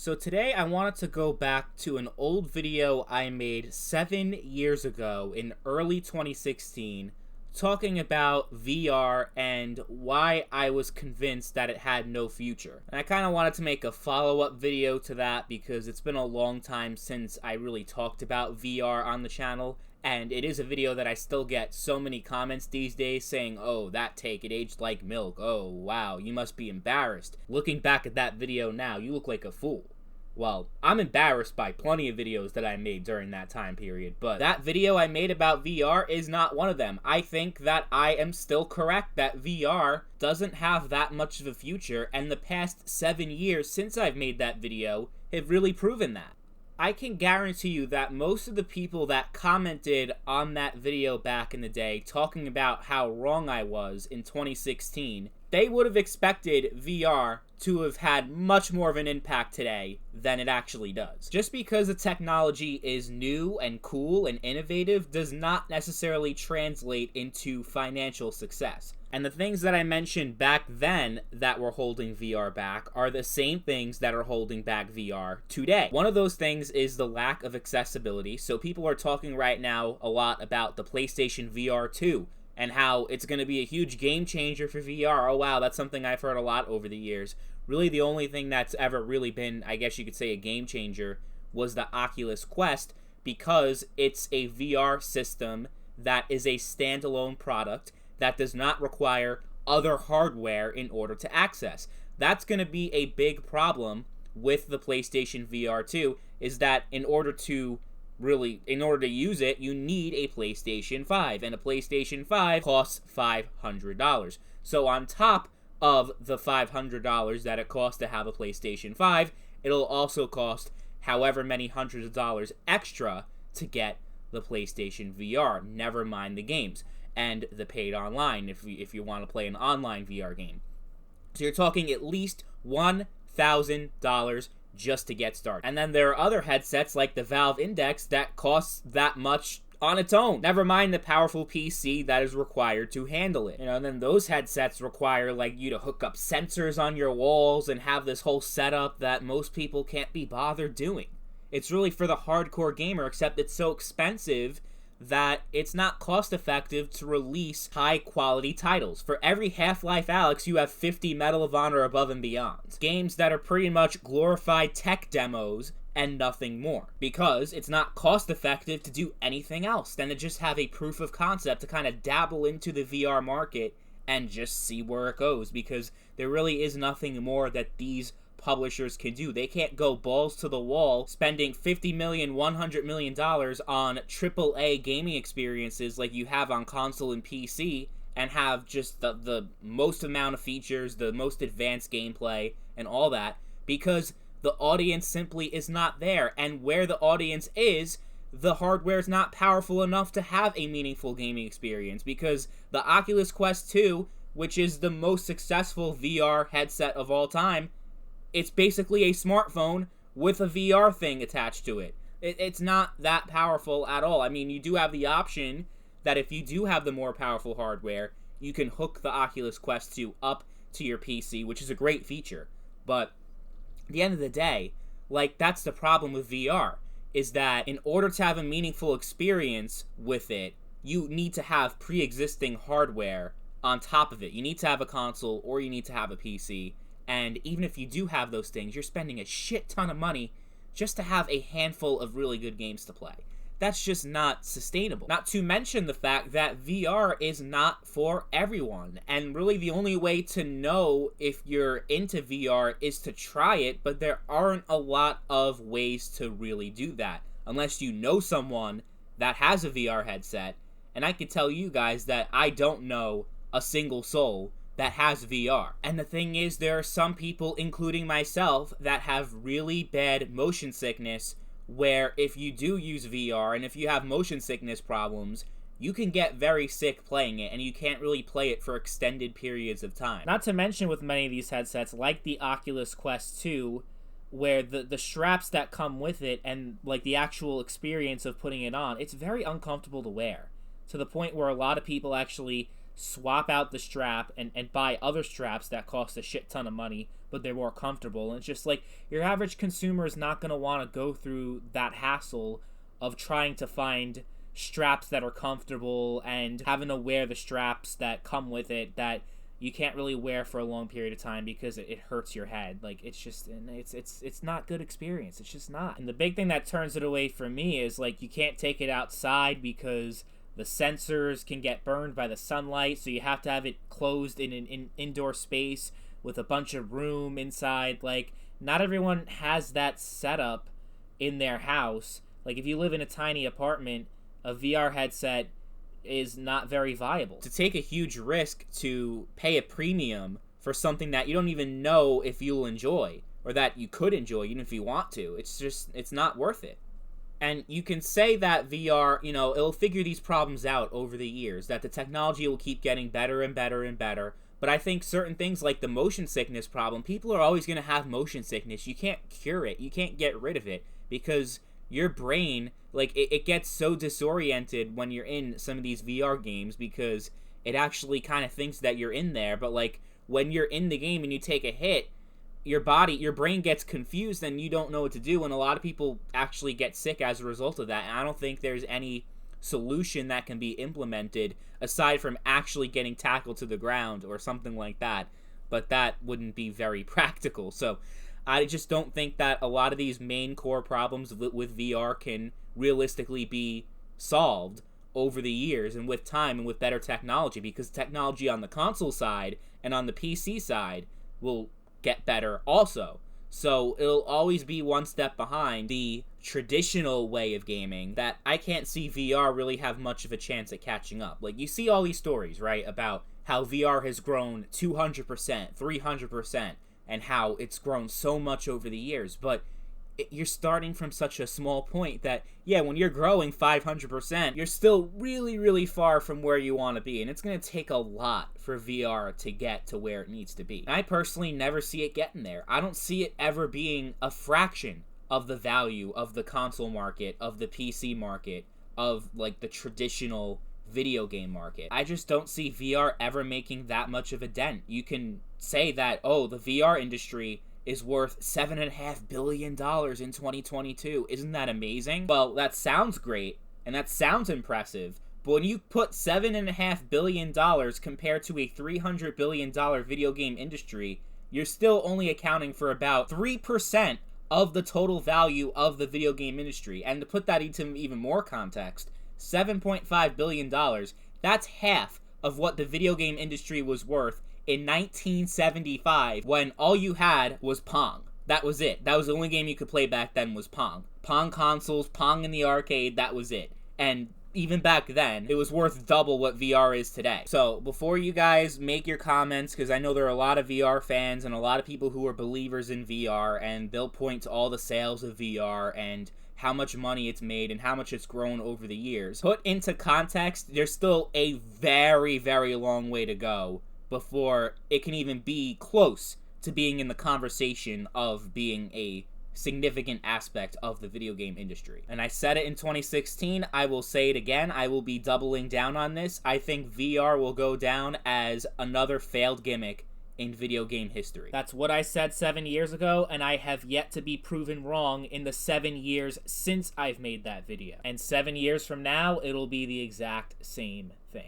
So today I wanted to go back to an old video I made 7 years ago in early 2016 talking about VR and why I was convinced that it had no future. And I kind of wanted to make a follow-up video to that because it's been a long time since I really talked about VR on the channel, and it is a video that I still get so many comments these days saying, "Oh, that take, it aged like milk. Oh, wow, you must be embarrassed. Looking back at that video now, you look like a fool." Well, I'm embarrassed by plenty of videos that I made during that time period, but that video I made about VR is not one of them. I think that I am still correct that VR doesn't have that much of a future, and the past 7 years since I've made that video have really proven that. I can guarantee you that most of the people that commented on that video back in the day talking about how wrong I was in 2016, they would have expected VR to have had much more of an impact today than it actually does. Just because the technology is new and cool and innovative does not necessarily translate into financial success. And the things that I mentioned back then that were holding VR back are the same things that are holding back VR today. One of those things is the lack of accessibility. So people are talking right now a lot about the PlayStation VR 2 and how it's going to be a huge game changer for VR. Oh wow, that's something I've heard a lot over the years. Really the only thing that's ever really been, I guess you could say, a game changer was the Oculus Quest, because it's a VR system that is a standalone product that does not require other hardware in order to access. That's going to be a big problem with the PlayStation VR 2, is that in order to use it, you need a PlayStation 5, and a PlayStation 5 costs $500. So on top of the $500 that it costs to have a PlayStation 5, it'll also cost however many hundreds of dollars extra to get the PlayStation VR, never mind the games and the paid online if you want to play an online VR game. So you're talking at least $1,000 just to get started. And then there are other headsets like the Valve Index that costs that much on its own. Never mind the powerful PC that is required to handle it. And then those headsets require you to hook up sensors on your walls and have this whole setup that most people can't be bothered doing. It's really for the hardcore gamer, except it's so expensive that it's not cost effective to release high quality titles. For every Half-Life Alyx, you have 50 Medal of Honor Above and Beyond. Games that are pretty much glorified tech demos and nothing more. Because it's not cost effective to do anything else than to just have a proof of concept to kind of dabble into the VR market and just see where it goes. Because there really is nothing more that these publishers can do. They can't go balls to the wall spending $50 million, $100 million on AAA gaming experiences like you have on console and PC and have just the most amount of features, the most advanced gameplay, and all that, because the audience simply is not there. And where the audience is, the hardware is not powerful enough to have a meaningful gaming experience, because the Oculus Quest 2, which is the most successful VR headset of all time, it's basically a smartphone with a VR thing attached to it. It's not that powerful at all. I mean, you do have the option that if you do have the more powerful hardware, you can hook the Oculus Quest 2 up to your PC, which is a great feature. But at the end of the day, that's the problem with VR, is that in order to have a meaningful experience with it, you need to have pre-existing hardware on top of it. You need to have a console or you need to have a PC. And even if you do have those things, you're spending a shit ton of money just to have a handful of really good games to play. That's just not sustainable. Not to mention the fact that VR is not for everyone. And really the only way to know if you're into VR is to try it, but there aren't a lot of ways to really do that. Unless you know someone that has a VR headset. And I can tell you guys that I don't know a single soul that has VR. And the thing is, there are some people, including myself, that have really bad motion sickness, where if you do use VR, and if you have motion sickness problems, you can get very sick playing it, and you can't really play it for extended periods of time. Not to mention with many of these headsets, like the Oculus Quest 2, where the straps that come with it, and the actual experience of putting it on, it's very uncomfortable to wear. To the point where a lot of people actually swap out the strap and buy other straps that cost a shit ton of money, but they're more comfortable. And it's just like, your average consumer is not going to want to go through that hassle of trying to find straps that are comfortable and having to wear the straps that come with it that you can't really wear for a long period of time because it hurts your head. Like, it's just, it's not good experience. It's just not. And the big thing that turns it away from me is, like, you can't take it outside because the sensors can get burned by the sunlight, so you have to have it closed in an indoor space with a bunch of room inside. Like, not everyone has that setup in their house. Like, if you live in a tiny apartment, a VR headset is not very viable. To take a huge risk to pay a premium for something that you don't even know if you'll enjoy, or that you could enjoy even if you want to, it's not worth it. And you can say that VR, it'll figure these problems out over the years, that the technology will keep getting better and better and better. But I think certain things like the motion sickness problem, people are always going to have motion sickness. You can't cure it. You can't get rid of it because your brain, like, it gets so disoriented when you're in some of these VR games because it actually kind of thinks that you're in there. But, like, when you're in the game and you take a hit, your brain gets confused and you don't know what to do. And a lot of people actually get sick as a result of that. And I don't think there's any solution that can be implemented aside from actually getting tackled to the ground or something like that. But that wouldn't be very practical. So I just don't think that a lot of these main core problems with VR can realistically be solved over the years and with time and with better technology, because technology on the console side and on the PC side will get better also. So it'll always be one step behind the traditional way of gaming that I can't see VR really have much of a chance at catching up. Like, you see all these stories, right, about how VR has grown 200%, 300%, and how it's grown so much over the years, but you're starting from such a small point that, yeah, when you're growing 500%, you're still really, really far from where you want to be, and it's going to take a lot for VR to get to where it needs to be. And I personally never see it getting there. I don't see it ever being a fraction of the value of the console market, of the PC market, of, like, the traditional video game market. I just don't see VR ever making that much of a dent. You can say that, oh, the VR industry is worth $7.5 billion in 2022. Isn't that amazing? Well, that sounds great, and that sounds impressive, but when you put $7.5 billion compared to a $300 billion video game industry, you're still only accounting for about 3% of the total value of the video game industry. And to put that into even more context, $7.5 billion, that's half of what the video game industry was worth in 1975 when all you had was Pong. That was it. That was the only game you could play back then was Pong. Pong consoles, Pong in the arcade, that was it. And even back then, it was worth double what VR is today. So before you guys make your comments, because I know there are a lot of VR fans and a lot of people who are believers in VR, and they'll point to all the sales of VR and how much money it's made and how much it's grown over the years. Put into context, there's still a very, very long way to go before it can even be close to being in the conversation of being a significant aspect of the video game industry. And I said it in 2016, I will say it again, I will be doubling down on this. I think VR will go down as another failed gimmick in video game history. That's what I said 7 years ago, and I have yet to be proven wrong in the 7 years since I've made that video. And 7 years from now, it'll be the exact same thing.